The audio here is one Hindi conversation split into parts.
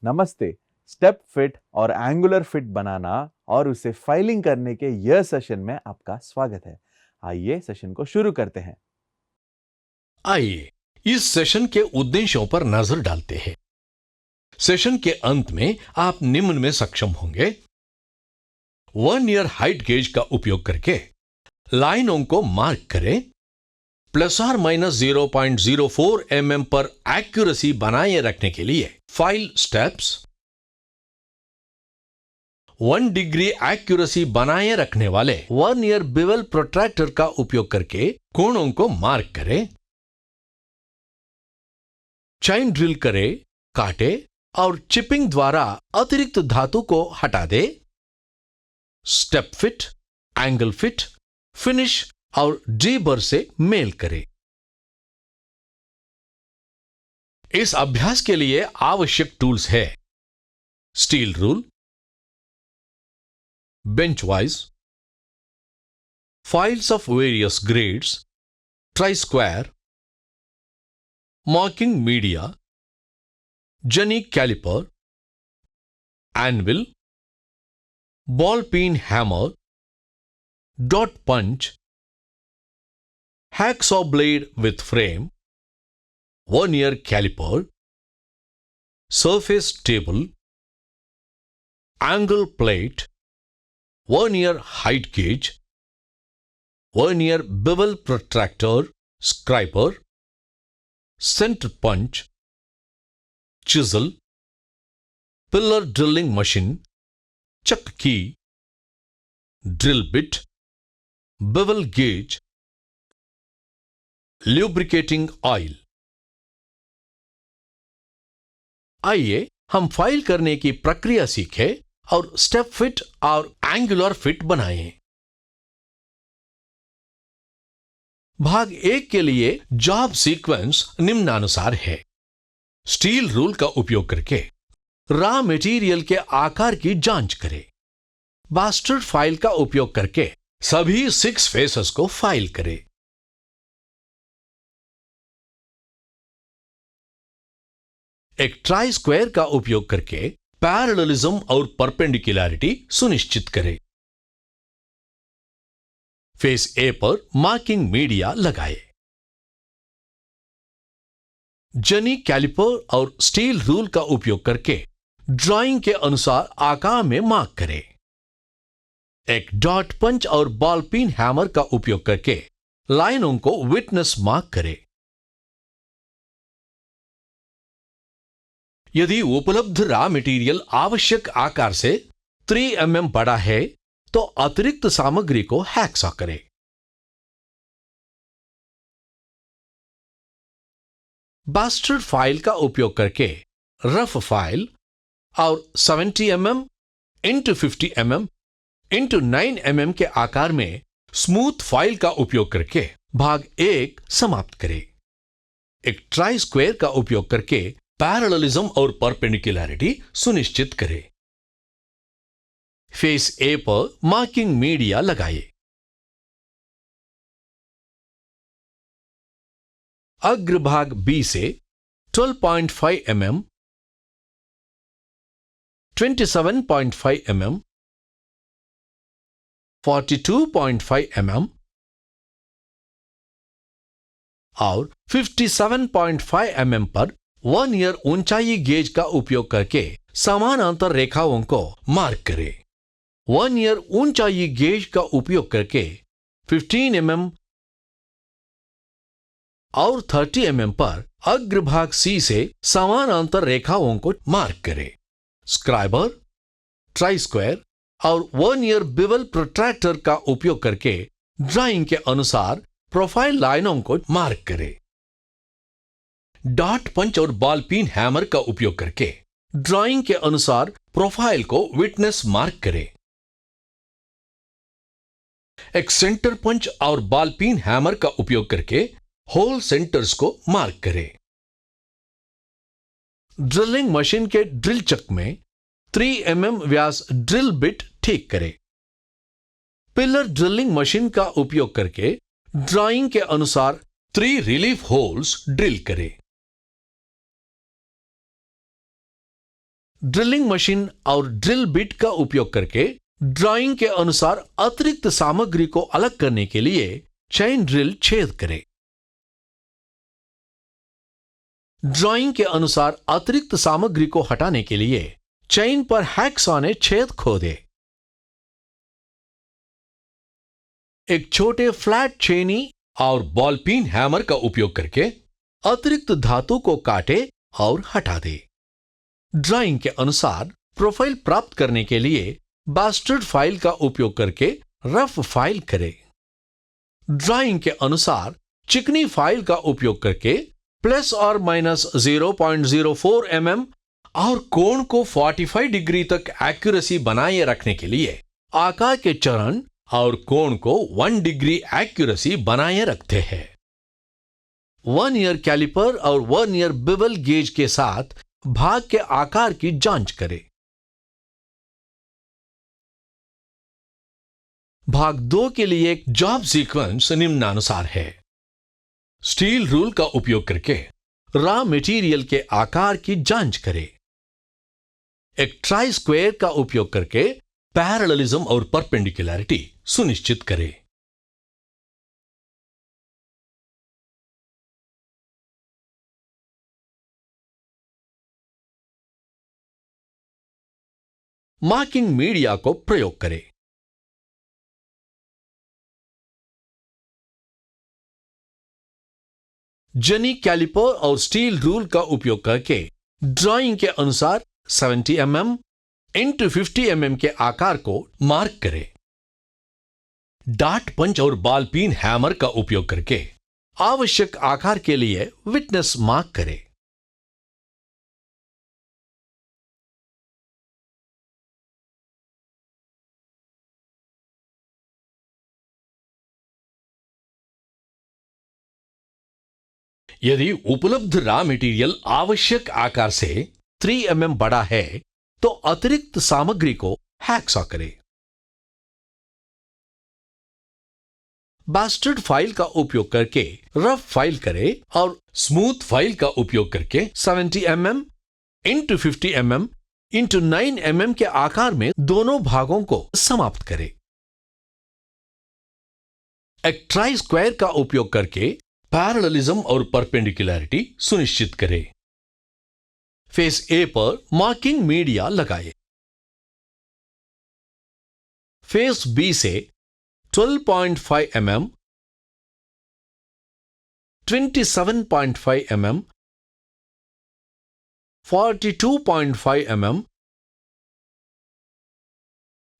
नमस्ते। स्टेप फिट और एंगुलर फिट बनाना और उसे फाइलिंग करने के यह सेशन में आपका स्वागत है। आइए सेशन को शुरू करते हैं। आइए इस सेशन के उद्देश्यों पर नजर डालते हैं। सेशन के अंत में आप निम्न में सक्षम होंगे: 1 ईयर हाइट गेज का उपयोग करके लाइनों को मार्क करें, ±0.04 mm पर एक्यूरेसी बनाए रखने के लिए फाइल स्टेप्स, 1 डिग्री एक्यूरेसी बनाए रखने वाले 1 ईयर बेवल प्रोट्रैक्टर का उपयोग करके कोणों को मार्क करें, चैन ड्रिल करे, काटे और चिपिंग द्वारा अतिरिक्त धातु को हटा दे, step fit, angle fit, finish और डीबर से मेल करे। इस अभ्यास के लिए आवश्यक टूल्स है: steel rule, bench vise, files of various grades, try square, marking media, jenny caliper, anvil, ball peen hammer, dot punch, hacksaw blade with frame, 1 ईयर caliper, surface table, angle plate, 1 ईयर height gauge, 1 ईयर bevel protractor, scriber, center punch, chisel, pillar drilling machine, chuck key, drill bit, bevel gauge, lubricating oil। आइए हम फाइल करने की प्रक्रिया सीखें और स्टेप फिट और एंगुलर फिट बनाएं। भाग 1 के लिए जॉब सीक्वेंस निम्नानुसार है: स्टील रूल का उपयोग करके रॉ मटेरियल के आकार की जांच करें, बास्टर्ड फाइल का उपयोग करके सभी 6 फेसेस को फाइल करें, एक ट्राई स्क्वायर का उपयोग करके पैरेललिज्म और परपेंडिकुलरिटी सुनिश्चित करें, फेस ए पर मार्किंग मीडिया लगाए, जनी कैलिपर और स्टील रूल का उपयोग करके ड्राइंग के अनुसार आकार में मार्क करें, एक डॉट पंच और बॉल पिन हैमर का उपयोग करके लाइनों को विटनेस मार्क करें। यदि उपलब्ध रॉ मटेरियल आवश्यक आकार से 3 mm बड़ा है तो अतिरिक्त सामग्री को हैक्सॉ करें। बास्टर्ड फाइल का उपयोग करके रफ फाइल और 70 mm × 50 mm × 9 mm के आकार में स्मूथ फाइल का उपयोग करके भाग 1 समाप्त करें। एक ट्राई स्क्वायर का उपयोग करके पैरेललिज्म और परपेंडिकुलरिटी सुनिश्चित करें, फेस ए पर मार्किंग मीडिया लगाए, अग्रभाग बी से 12.5 mm, 27.5 mm, 42.5 mm और 57.5 mm पर 1 ईयर ऊंचाई गेज का उपयोग करके समानांतर रेखाओं को मार्क करें। 1 ईयर ऊंचाई गेज का उपयोग करके 15 mm और 30 mm पर अग्रभाग सी से समानांतर रेखाओं को मार्क करें। स्क्राइबर, ट्राई स्क्वायर और 1 ईयर बेवल प्रोट्रैक्टर का उपयोग करके ड्राइंग के अनुसार प्रोफाइल लाइनों को मार्क करें। डॉट पंच और बॉल पिन हैमर का उपयोग करके ड्राइंग के अनुसार प्रोफाइल को विटनेस मार्क करें। एक सेंटर पंच और बॉल पिन हैमर का उपयोग करके होल सेंटर्स को मार्क करें। ड्रिलिंग मशीन के ड्रिल चक में 3 mm व्यास ड्रिल बिट ठीक करें। पिलर ड्रिलिंग मशीन का उपयोग करके ड्राइंग के अनुसार 3 रिलीफ होल्स ड्रिल करें। ड्रिलिंग मशीन और ड्रिल बिट का उपयोग करके ड्राइंग के अनुसार अतिरिक्त सामग्री को अलग करने के लिए चेन ड्रिल छेद करें। ड्राइंग के अनुसार अतिरिक्त सामग्री को हटाने के लिए चेन पर हैक्सॉ ने छेद खोदे। एक छोटे फ्लैट छेनी और बॉल पिन हैमर का उपयोग करके अतिरिक्त धातु को काटे और हटा दे। ड्राइंग के अनुसार प्रोफाइल प्राप्त करने के लिए बास्टर्ड फाइल का उपयोग करके रफ फाइल करें। ड्राइंग के अनुसार चिकनी फाइल का उपयोग करके प्लस और माइनस 0.04 mm और कोण को 45 डिग्री तक एक्यूरेसी बनाए रखने के लिए आकार के चरण और कोण को 1 डिग्री एक्यूरेसी बनाए रखते हैं। 1 ईयर कैलिपर और 1 ईयर बिवल गेज के साथ भाग के आकार की जांच करें। भाग 2 के लिए एक जॉब सीक्वेंस निम्नानुसार है। स्टील रूल का उपयोग करके रॉ मटेरियल के आकार की जांच करें। एक ट्राई स्क्वायर का उपयोग करके पैरेललिज्म और परपेंडिकुलरिटी सुनिश्चित करें। मार्किंग मीडिया को प्रयोग करें। जनी कैलिपर और स्टील रूल का उपयोग करके ड्राइंग के अनुसार 70 mm इंटू 50 mm के आकार को मार्क करें। डार्ट पंच और बॉल पिन हैमर का उपयोग करके आवश्यक आकार के लिए विटनेस मार्क करें। यदि उपलब्ध रॉ मटेरियल आवश्यक आकार से 3 mm बड़ा है तो अतिरिक्त सामग्री को हैक्सॉ करें। बास्टर्ड फाइल का उपयोग करके रफ फाइल करें और स्मूथ फाइल का उपयोग करके 70 mm into 50 mm into 9 mm के आकार में दोनों भागों को समाप्त करें। एक ट्राई स्क्वायर का उपयोग करके पैरेललिज्म और परपेंडिकुलरिटी सुनिश्चित करें। फेस ए पर मार्किंग मीडिया लगाएं। फेस बी से 12.5 mm, 27.5 mm, 42.5 mm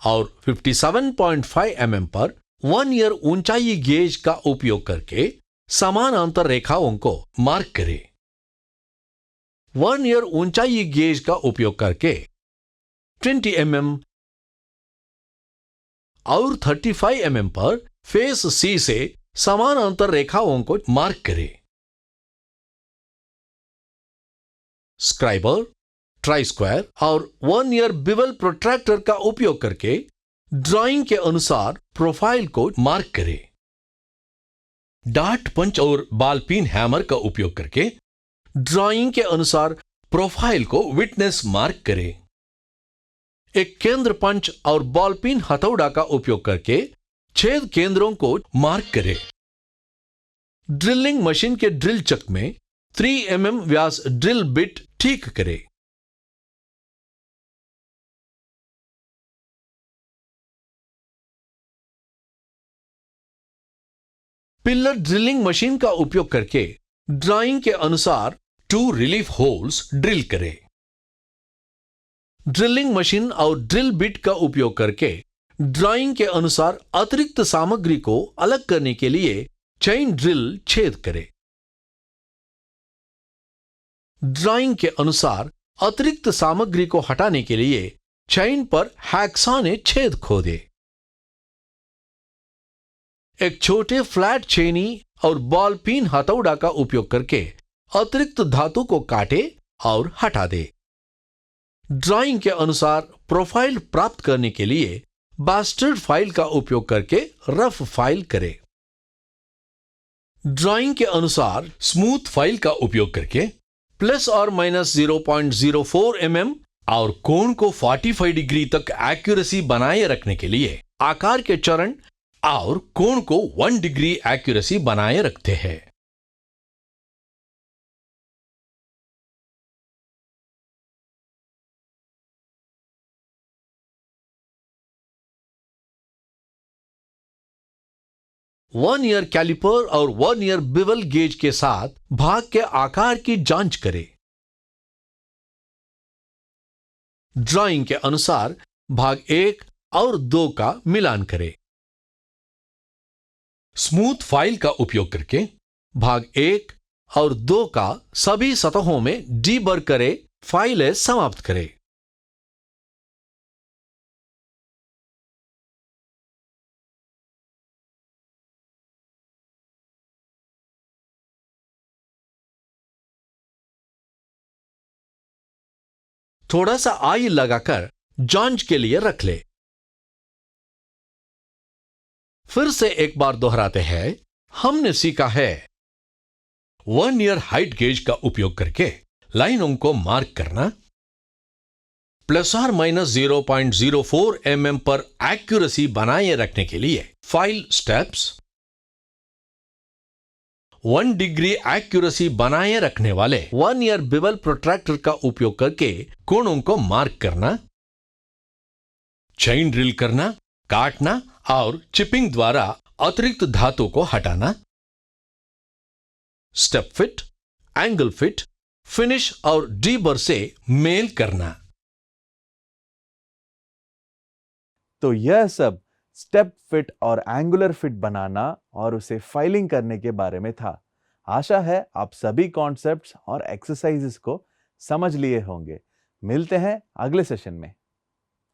और 57.5 mm पर 1 ईयर ऊंचाई गेज का उपयोग करके समानांतर रेखाओं को मार्क करें। 1 ईयर ऊंचाई गेज का उपयोग करके 20 mm और 35 mm पर फेस सी से समानांतर रेखाओं को मार्क करें। स्क्राइबर, ट्राई स्क्वायर और 1 ईयर बिवल प्रोट्रैक्टर का उपयोग करके ड्राइंग के अनुसार प्रोफाइल को मार्क करें। डार्ट पंच और बॉल पिन हैमर का उपयोग करके ड्राइंग के अनुसार प्रोफाइल को विटनेस मार्क करें। एक केंद्र पंच और बॉल पिन हथौड़ा का उपयोग करके छेद केंद्रों को मार्क करें। ड्रिलिंग मशीन के ड्रिल चक में 3 mm व्यास ड्रिल बिट ठीक करें। पिलर ड्रिलिंग मशीन का उपयोग करके ड्राइंग के अनुसार 2 रिलीफ होल्स ड्रिल करें। ड्रिलिंग मशीन और ड्रिल बिट का उपयोग करके ड्राइंग के अनुसार अतिरिक्त सामग्री को अलग करने के लिए चेन ड्रिल छेद करें। ड्राइंग के अनुसार अतिरिक्त सामग्री को हटाने के लिए चेन पर हैक्सॉ ने छेद खोदे। एक छोटे फ्लैट छेनी और बॉल पिन हथौड़ा का उपयोग करके अतिरिक्त धातु को काटे और हटा दे। ड्राइंग के अनुसार प्रोफाइल प्राप्त करने के लिए बास्टर्ड फाइल का उपयोग करके रफ फाइल करें। ड्राइंग के अनुसार स्मूथ फाइल का उपयोग करके प्लस और माइनस 0.04 mm और कोण को 45 डिग्री तक एक्यूरेसी बनाए रखने के लिए आकार के चरण और कोण को 1 डिग्री एक्यूरेसी बनाए रखते हैं। वर्नियर कैलिपर और वर्नियर बिवल गेज के साथ भाग के आकार की जांच करें। ड्राइंग के अनुसार भाग 1 और 2 का मिलान करें। स्मूथ फाइल का उपयोग करके भाग 1 और 2 का सभी सतहों में डीबर करें, फाइलें समाप्त करें। थोड़ा सा ऑयल लगाकर जांच के लिए रख ले। फिर से एक बार दोहराते हैं। हमने सीखा है वर्नियर हाइट गेज का उपयोग करके लाइनों को मार्क करना, प्लस और माइनस 0.04 mm पर एक्यूरेसी बनाए रखने के लिए फाइल स्टेप्स, 1 डिग्री एक्यूरेसी बनाए रखने वाले वर्नियर बिवल प्रोट्रैक्टर का उपयोग करके कोणों को मार्क करना, चेन ड्रिल करना, काटना और चिपिंग द्वारा अतिरिक्त धातु को हटाना, step fit, angle fit, finish और डीबर से मेल करना। तो यह सब स्टेप फिट और एंगुलर फिट बनाना और उसे फाइलिंग करने के बारे में था। आशा है आप सभी कॉन्सेप्ट्स और एक्सरसाइजेस को समझ लिए होंगे। मिलते हैं अगले सेशन में।